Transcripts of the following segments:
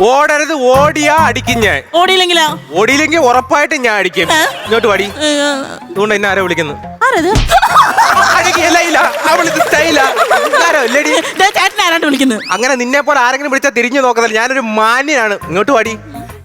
ഓടരുത്, ഓടിയാ അടിക്കും ഞാൻ. ഓടിയില്ലെങ്കിലോ? ഓടിയില്ലെങ്കിൽ ഉറപ്പായിട്ട് ഞാൻ അടിക്കും. ഇങ്ങോട്ട് പാടി. അതുകൊണ്ട് എന്നെ ആരോ വിളിക്കുന്നു. അങ്ങനെ നിന്നെ പോലെ ആരെങ്കിലും വിളിച്ചാൽ തിരിഞ്ഞു നോക്കത്തില്ല. ഞാനൊരു മാന്യനാണ്. ഇങ്ങോട്ട് പാടി.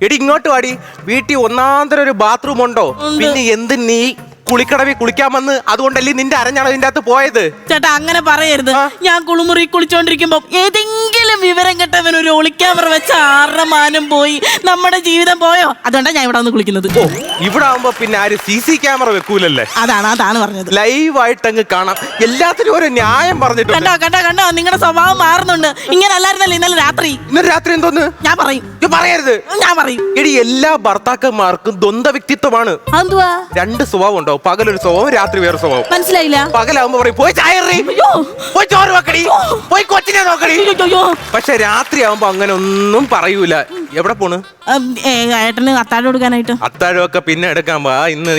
എടി ഇങ്ങോട്ട് പാടി. വീട്ടിൽ ഒന്നാന്തരം ഒരു ബാത്റൂം ഉണ്ടോ? പിന്നെ എന്ത് നീ കുളിക്കടവിൽ കുളിക്കാൻ വന്ന് അതുകൊണ്ടല്ലേ നിന്റെ അരഞ്ഞാണ് ഇതിന്റെ അകത്ത് പോയത്? ചേട്ടാ അങ്ങനെ പറയരുത്. ഞാൻ കുളിമുറി കുളിച്ചോണ്ടിരിക്കുമ്പോ ഏതെങ്കിലും വിവരം കെട്ടവൻ ഒരു ഒളിക്യാമറ വെച്ച 6 മാനം പോയി നമ്മുടെ ജീവിതം പോയോ? അതുകൊണ്ടാണ് ഞാൻ ഇവിടെ വന്ന് കുളിക്കുന്നത്. ഓ, ഇവിടെ ആവുമ്പോ പിന്നെ ആര് CC ക്യാമറ വെക്കൂലല്ലേ? അതാണ് പറഞ്ഞത്. ലൈവായിട്ട് അങ്ങ് കാണാം. എല്ലാത്തിനും ഓരോ ന്യായം പറഞ്ഞിട്ടുണ്ട്. കണ്ടോ നിങ്ങളുടെ സ്വഭാവം മാറുന്നുണ്ട്. ഇങ്ങനെ അല്ലായിരുന്നല്ലോ ഇന്നലെ രാത്രി. ഇന്നലെ രാത്രി എന്തോന്ന്? ഞാൻ പറയും. പറയരുത്. ഞാൻ പറയും. എടി, എല്ലാ ഭർത്താക്കന്മാർക്കും ദ്വന്ദ്വ വ്യക്തിത്വമാണ്. എന്തുവാ? 2 സ്വഭാവം ഉണ്ടാവും. പകലൊരു സ്വഭാവം, രാത്രി വേറെ സ്വഭാവം. മനസ്സിലായില്ല? പകലാവുമ്പോ പറയും പോയി ചായറി, പോയി ചോറ് വെക്കടി, പോയി കൊച്ചിനെ നോക്കടി. പക്ഷെ രാത്രി ആവുമ്പോ അങ്ങനെ ഒന്നും പറയൂല. എവിടെ പോണ്? ഏട്ടന് അത്താഴം കൊടുക്കാനായിട്ട്. അത്താഴമൊക്കെ പിന്നെ എടുക്കാൻ പോവാ. ഇന്ന്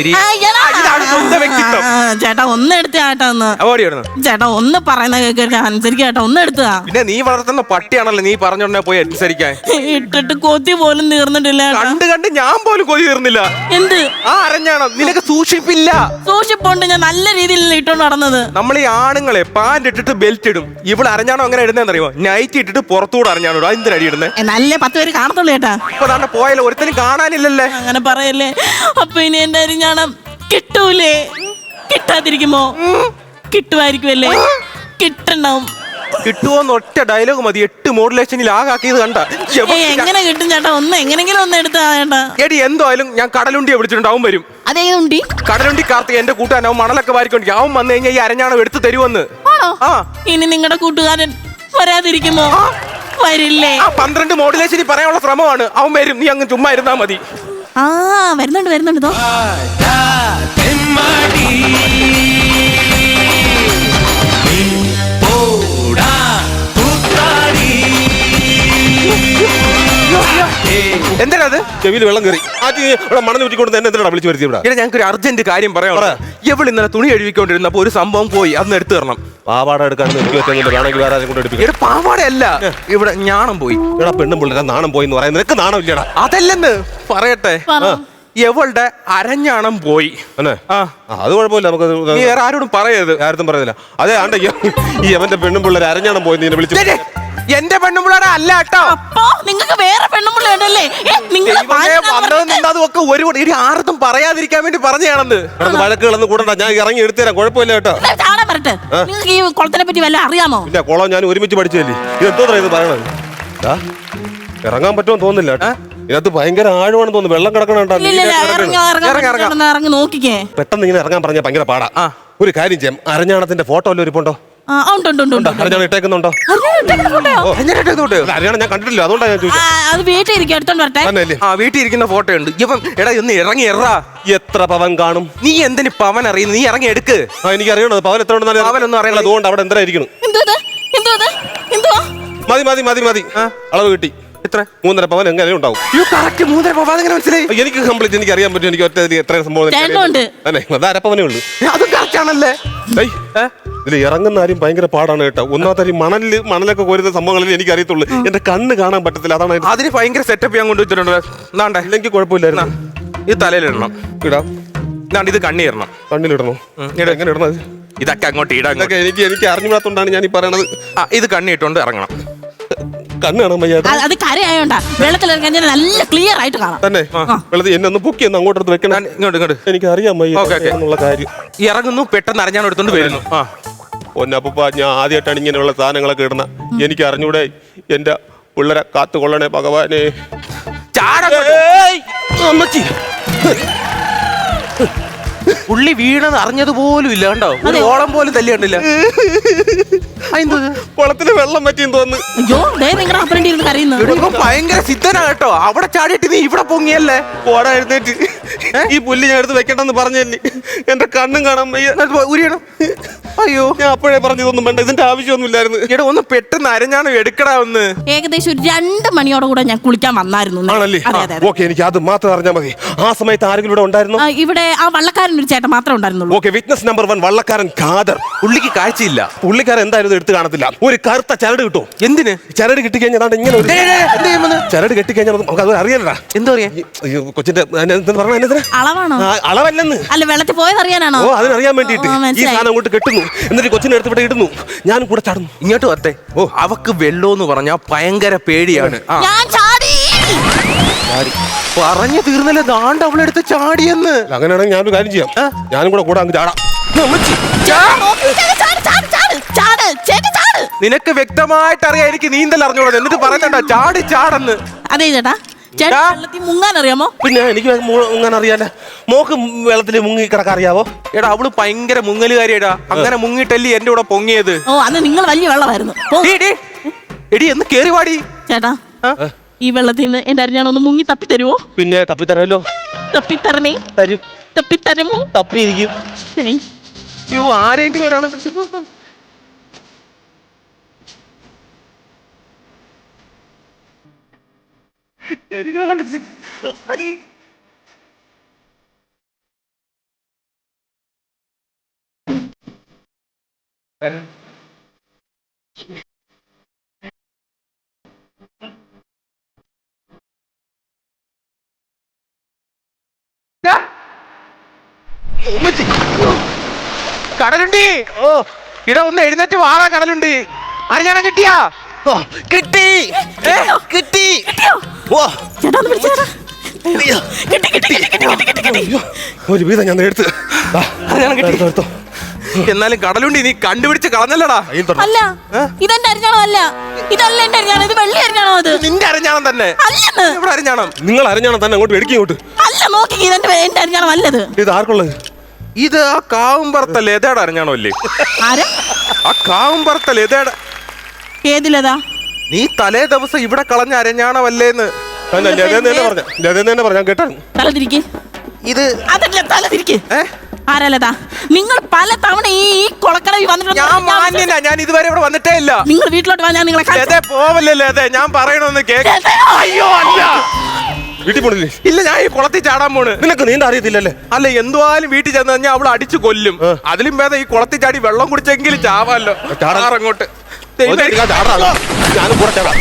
ചേട്ടാ ഒന്ന് എടുത്ത ചേട്ടാ ഒന്ന്. ചേട്ടാ ഒന്ന് പറയുന്ന കേൾക്കാൻ അനുസരിക്കുക ചേട്ടാ. ഒന്ന് എടുത്താ. പിന്നെ നീ വളർത്തുന്ന പട്ടിയാണല്ലോ, നീ പറഞ്ഞോണ്ടേ പോയി അനുസരിക്കാൻ. ഇട്ടിട്ട് കൊതി പോലും തീർന്നിട്ടില്ല. കണ്ട് ഞാൻ പോലും കൊതി തീർന്നില്ല. എന്ത് അറിഞ്ഞാണോ? നിനക്ക് സൂക്ഷിപ്പില്ല. സൂക്ഷിപ്പുണ്ട്. ഞാൻ നല്ല രീതിയിൽ ഇട്ടോണ്ട് നടന്നത്. നമ്മൾ ഈ ആണുങ്ങളെ പാന്റ് ഇട്ടിട്ട് ബെൽറ്റ് ഇടും. ഇവിടെ അറിഞ്ഞാണോ അങ്ങനെ ഇടുന്നറിയോ? നൈറ്റ് ഇട്ടിട്ട് പുറത്തൂടെ അറിഞ്ഞാണോ? എന്തിനാ അടി ഇടുന്നത്? നല്ല 10 പേര് കാണത്തുള്ളൂ ചേട്ടാ. ഇപ്പൊ തന്നെ പോയാലോ, ഒരുത്തനും കാണാനില്ലല്ലേ. അങ്ങനെ പറയല്ലേ. അപ്പൊ ഇനി എന്റെ അരിഞ്ഞാണം കിട്ടൂലേ? കിട്ടാതിരിക്കുമോ? കിട്ടുമായിരിക്കുമല്ലേ? കിട്ടണം. കിട്ടുമോന്ന് ഒറ്റ ഡയലോഗ് മതി. 8 മോഡുലേഷനിൽ ആകാക്കിയത് കണ്ട. എങ്ങനെ കിട്ടും ചേട്ടാ? എങ്ങനെങ്കിലും ഒന്ന് എടുത്താ ചേട്ടാ. എടി എന്തായാലും ഞാൻ കടലുണ്ടിയെ വിളിച്ചിട്ടുണ്ട്. അവൻ വരും. അതേതുണ്ടി? കടലുണ്ടി കാർത്തിക, എന്റെ കൂട്ടുകാരൻ. അവൻ മണലൊക്കെ വാരിക്കൊണ്ടി. അവൻ വന്നു കഴിഞ്ഞാൽ ഈ അരഞ്ഞാണം എടുത്ത് തരുമെന്ന്. ഇനി നിങ്ങളുടെ കൂട്ടുകാരൻ വരാതിരിക്കുമോ? വരില്ലേ? 12 മോഡുലേഷനിൽ പറയാനുള്ള ശ്രമമാണ്. അവൻ വരും. നീ അങ്ങ് ചുമ്മാ ഇരുന്നാ മതി. വരുന്നുണ്ട്. എന്താ അത്? ചെവിയിൽ വെള്ളം കയറി. മണൽ ഊറ്റിക്കൊണ്ട് എന്നെ എന്തിനാ വിളിച്ചു വരുത്തി? ഇവിടെ ഞങ്ങൾക്ക് ഒരു അർജന്റ് കാര്യം പറയാം. എവിടെ ഇന്നലെ തുണി കഴുകിക്കൊണ്ടിരുന്നപ്പോ ഒരു സംഭവം പോയി. അതൊന്ന് എടുത്തു തരണം. പാവാട എടുക്കാൻ എനിക്ക് പറ്റുന്നില്ല. വേണമെങ്കിൽ വേറെ ആരെയും കൊണ്ട് എടുപ്പിക്കും. പാവാടയല്ല, ഇവിടെ ഞാണം പോയി. ഇവിടെ പെണ്ണും പിള്ളേരെ നാണം പോയി എന്ന് പറയുന്നത് നിനക്ക് നാണം ഇല്ലടാ. അതല്ലെന്ന് പറയട്ടെ. എവളുടെ അരഞ്ഞാണം പോയി. അത് കുഴപ്പമില്ല. നമുക്ക് വേറെ ആരോടും പറയരുത്. ആരും പറയുന്നില്ല. അതെ ആണ്ട ഈ അവന്റെ പെണ്ണും പിള്ളേരെ അരഞ്ഞാണം പോയി നീ വിളിച്ചു. എന്റെ പെണ്ണുമ്പിള്ളേടെ അല്ല കേട്ടോ. നിങ്ങൾക്ക് വേറെ പെണ്ണുമ്പിള്ളേണ്ടല്ലേ? ആർക്കും പറയാതിരിക്കാൻ വേണ്ടി പറഞ്ഞാണെന്ന്. വഴക്കുകളൊന്നും കൂടണ്ട. ഞാൻ ഇറങ്ങി എടുത്തുതരാം. കുഴപ്പമില്ല കേട്ടോ. നിങ്ങൾക്ക് ഈ കുളത്തിനെ പറ്റി വല്ല അറിയാമോ? പിന്നെ കുളം ഞാൻ ഒരുമിച്ച് പഠിച്ചല്ലേ. ഇത് എന്തോ ഇത് പറയണത്? ഇറങ്ങാൻ പറ്റുമെന്ന് തോന്നുന്നില്ല കേട്ടാ. ഇതിനകത്ത് ഭയങ്കര ആഴമാണെന്ന് തോന്നുന്നു. വെള്ളം കിടക്കണ നോക്കിക്കേ. പെട്ടെന്ന് ഇങ്ങനെ ഇറങ്ങാൻ പറഞ്ഞാൽ ഭയങ്കര പാടാ. ഒരു കാര്യം ചെയ്യാം. അരഞ്ഞാണത്തിന്റെ ഫോട്ടോ വല്ലതും ഇരിപ്പുണ്ടോ? അരഞ്ഞാണം ഇട്ടേക്കുന്നുണ്ടോ? അരഞ്ഞാണം ഞാൻ കണ്ടിട്ടില്ല. അതുകൊണ്ടാണ് ഞാൻ ചോദിച്ചത്. വീട്ടിൽ ഇരിക്കുന്ന ഫോട്ടോ ഉണ്ട്. ഇപ്പം എടാ ഒന്ന് ഇറങ്ങി എറാ. എത്ര പവൻ കാണും? നീ എന്തിന് പവൻ അറിയുന്നു? നീ ഇറങ്ങി എടുക്ക്. എനിക്ക് അറിയണത് പവൻ എത്ര ഉണ്ടെന്ന്. പവനൊന്നും അറിയണം. അതുകൊണ്ട് അവിടെ എന്താ ഇരിക്കണം. മതി. അളവ് കിട്ടി. എത്ര? 3.5 പവൻ എങ്ങനെ ഉണ്ടാവും? 3.5 പവൻ എങ്ങനെ മനസ്സിലായി? എനിക്ക് കംപ്ലീറ്റ് എനിക്ക് അറിയാൻ പറ്റും. എനിക്ക് ഒറ്റ എത്ര സംഭവം അത് അരപ്പവനേ ഉള്ളൂ. അതും കറക്റ്റ് ആണല്ലേ? ഇതിൽ ഇറങ്ങുന്ന ആരും ഭയങ്കര പാടാണ് കേട്ടോ. ഒന്നാമത്തെ മണലൊക്കെ കോരുന്ന സംഭവങ്ങളിൽ എനിക്ക് അറിയത്തുള്ളൂ. എന്റെ കണ്ണ് കാണാൻ പറ്റത്തില്ല. അതാണ് അതിന് ഭയങ്കര സെറ്റപ്പ് ഞാൻ കൊണ്ടുവച്ചിട്ടുണ്ട്. ഇല്ലെങ്കിൽ കുഴപ്പമില്ലായിരുന്നു. ഇത് തലയിലിടണം. ഇടാം. ഇത് കണ്ണിടണം. കണ്ണിലിടണോ? എങ്ങനെ ഇടണത്? ഇതൊക്കെ അങ്ങോട്ട് ഇടാം. ഇതൊക്കെ എനിക്ക് അറിഞ്ഞുകൂടാത്തോണ്ടാണ് ഞാൻ ഈ പറയണത്. ഇത് കണ്ണിട്ടുകൊണ്ട് ഇറങ്ങണം. കണ്ണ് കാണാൻ വയ്യ. അത് കരയായോണ്ടാ. വെള്ളത്തിലിറങ്ങാൻ നല്ല ക്ലിയർ ആയിട്ട് കാണാം. തന്നെ വെള്ളത്തിൽ എന്നെ ഒന്ന് പൊക്കി ഒന്ന് അങ്ങോട്ട് വെക്കണം. ഇങ്ങോട്ട് എനിക്ക് അറിയാൻ വയ്യ കാര്യം. ഇറങ്ങുന്നു, പെട്ടെന്ന് അറിഞ്ഞാണ് എടുത്തോണ്ട് വരുന്നു. പൊന്നപ്പ, ഞാൻ ആദ്യമായിട്ടാണ് ഇങ്ങനെയുള്ള സാധനങ്ങളൊക്കെ ഇടുന്ന. എനിക്ക് അറിഞ്ഞൂടെ. എന്റെ പിള്ളേരെ കാത്തുകൊള്ളണേ ഭഗവാനെ. പുള്ളി വീണത് അറിഞ്ഞതുപോലും ഇല്ല. കണ്ടോ? ഒരു ഓളം പോലും തല്ലി കണ്ടില്ല. കുളത്തില് വെള്ളം പറ്റിയെന്ന് തോന്നുന്നു. ഭയങ്കര സിദ്ധനാ കേട്ടോ. അവിടെ ചാടിയിട്ട് നീ ഇവിടെ പൊങ്ങിയല്ലേ? ഓടാ എഴുന്നേറ്റ്. ഈ പുല്ല് ഞാൻ എടുത്ത് വെക്കണ്ടെന്ന് പറഞ്ഞല്ലേ. എന്റെ കണ്ണും കാണാൻ ഉരിയണം. അയ്യോ, ഞാൻ അപ്പോഴേ പറഞ്ഞതൊന്നും വേണ്ട. ഇതിന്റെ ആവശ്യമൊന്നുമില്ലായിരുന്നു. ഇവിടെ ഒന്ന് പെട്ടെന്ന് അരഞ്ഞാണ് എടുക്കടാ. ഒന്ന് ഏകദേശം 2 മണിയോടെ കൂടെ ഞാൻ കുളിക്കാൻ വന്നായിരുന്നു. ഓക്കെ, എനിക്ക് അത് മാത്രം അറിഞ്ഞാൽ മതി. ആ സമയത്ത് ആരെങ്കിലും ഇവിടെ ഉണ്ടായിരുന്നു? ഇവിടെ ആ വള്ളക്കാരൻ ഒരു ചേട്ടൻ മാത്രമേ ഉണ്ടായിരുന്നുള്ളൂ. ഓക്കെ, വിറ്റ്നസ് നമ്പർ 1 വള്ളക്കാരൻ ഖാദർ. പുള്ളിക്ക് കാഴ്ചയില്ല. പുള്ളിക്കാരൻ എന്തായിരുന്നു എടുത്ത് കാണത്തില്ല. ഒരു കറുത്ത ചരട് കിട്ടും. എന്തിന്? ചരട് കിട്ടിക്കഴിഞ്ഞാൽ ഇങ്ങനെ ഒരു ചരട് കെട്ടിക്കഴിഞ്ഞാൽ നമുക്ക് അത് അറിയാലടാ. എന്താ പറയാ കൊച്ചിന്റെ പറഞ്ഞ അളവാണോ? അളവല്ലെന്ന്. അല്ല, വെള്ളത്തിൽ പോയത് അറിയാനാണോ? ഓ, അതിനറിയാൻ വേണ്ടിട്ട് ഈ സാധനം അങ്ങോട്ട് കെട്ടുന്നു. എന്നിട്ട് കൊച്ചിനെ എടുത്ത് ഇവിടെ ഇടുന്നു. ഞാനും കൂടെ ചാടുന്നു. ഇങ്ങോട്ട് വത്തേ. ഓ, അവക്ക് വെള്ളോന്ന് പറഞ്ഞാ ഭയങ്കര പേടിയാണ്. ഞാൻ ചാടി. പറഞ്ഞു തീർന്നല്ലേ, ദാണ്ട് അവളെടുത്ത് ചാടിയെന്ന്. അങ്ങനെയാണെങ്കിൽ ഞാനൊരു കാര്യം ചെയ്യാം, ഞാനും കൂടെ അങ്ങ് ചാടാം. നിനക്ക് വ്യക്തമായിട്ട് അറിയാം എനിക്ക് നീന്തൽ അറിഞ്ഞോളൂ, എന്നിട്ട് പറഞ്ഞോ ചാടി ചാടെന്ന്. അതെ ചേട്ടാ, ചേട്ടാ വെള്ളത്തിൽ മുങ്ങാൻ അറിയാമോ? പിന്നെ എനിക്ക് മുങ്ങാൻ അറിയാലോ. മോക്ക് വെള്ളത്തിൽ മുങ്ങി കിടക്കാൻ അറിയാവോ? എടാ, അവള് ഭയങ്കര മുങ്ങലുകാരിയടാ. അങ്ങനെ മുങ്ങിട്ടല്ലേ എന്റെ കൂടെ പൊങ്ങിയത്. ഓ, അന്ന് നിങ്ങൾ വലിയ വെള്ളമായിരുന്നു. എടി എന്ന് കേറി വാടി. ചേട്ടാ, ഈ വെള്ളത്തിൽ നിന്ന് എന്റെ അരിഞ്ഞാണൊന്ന് മുങ്ങി തപ്പി തരുമോ? പിന്നെ തപ്പിത്തരല്ലോ. തപ്പിത്തരണേ. തരും. തപ്പിത്തരുമോ? തപ്പിയിരിക്കും. അയ്യോ, ആരെങ്കിലും ഒരാളെ കടലുണ്ടി. ഓ, ഇട ഒന്ന് എഴുന്നേറ്റ് വാറ. കടലുണ്ടി അറിയാനാ കിട്ടിയാ? കിട്ടി കിട്ടി. ഒരു വീതം ഞാൻ എടുത്ത്. എടുത്തോ. എന്നാലും കടലുണ്ടി നീ കണ്ടുപിടിച്ച് കളഞ്ഞല്ലടാ. അല്ല, ഇതെന്റെ അരിഞ്ഞാണോ? അല്ല, ഇതല്ല എന്റെ അരിഞ്ഞാണോ. ഇത് വെള്ളി അരിഞ്ഞാണോ? അത് നിന്റെ അരിഞ്ഞാണം തന്നെ. ഇവിടെ അരിഞ്ഞാണം. നിങ്ങൾ അരിഞ്ഞാണം തന്നെ അങ്ങോട്ട് എടുക്കും. ഇങ്ങോട്ട് അല്ല, നോക്കി, ഇതെന്റെ എന്റെ അരിഞ്ഞാണോ? അല്ലത്. ഇത് ആർക്കുള്ളത്? ഇത് ആ കാവുംപുറത്തെ ലതയുടെ അരിഞ്ഞാണോ അല്ലേ? ആരാ? ആ കാവുംപുറത്തെ ലതയുടെ. ഏതിലതാ? നീ തലേ ദിവസം ഇവിടെ കളഞ്ഞ അരഞ്ഞാണമല്ലേന്ന്. പറഞ്ഞ കേട്ടാ. തലതിരിക്ക്. ഇത് അതല്ല, തലതിരിക്ക്. ആരല്ലതാ? നിങ്ങൾ പല തവണ ഈ കൊളക്കടവിൽ വന്നിട്ടുണ്ട്. ഞാൻ മാന്യനാ, ഞാൻ ഇതുവരെ ഇവിടെ വന്നിട്ടേ ഇല്ല. നിങ്ങൾ വീട്ടിലോട്ട് വാ, ഞാൻ നിങ്ങളെ ലതേ പോവല്ലേ ലതേ, ഞാൻ പറയണോന്ന് കേക്ക്. അയ്യോ അല്ല, വീട്ടിൽ പോണില്ലേ? ഇല്ല, ഞാൻ ഈ കുളത്തിൽ ചാടാൻ പോണ്. നിനക്ക് നീന്ത അറിയത്തില്ലല്ലേ? അല്ല, എന്തുവായാലും വീട്ടിൽ ചെന്ന് കഴിഞ്ഞാൽ അവൾ അടിച്ചു കൊല്ലും. അതിലും ഭേദം ഈ കുളത്തിൽ ചാടി വെള്ളം കുടിച്ചെങ്കിലും ചാവാല്ലോ. ചാടാറങ്ങോട്ട്. ഞാനും കൂടെ ചാടാം.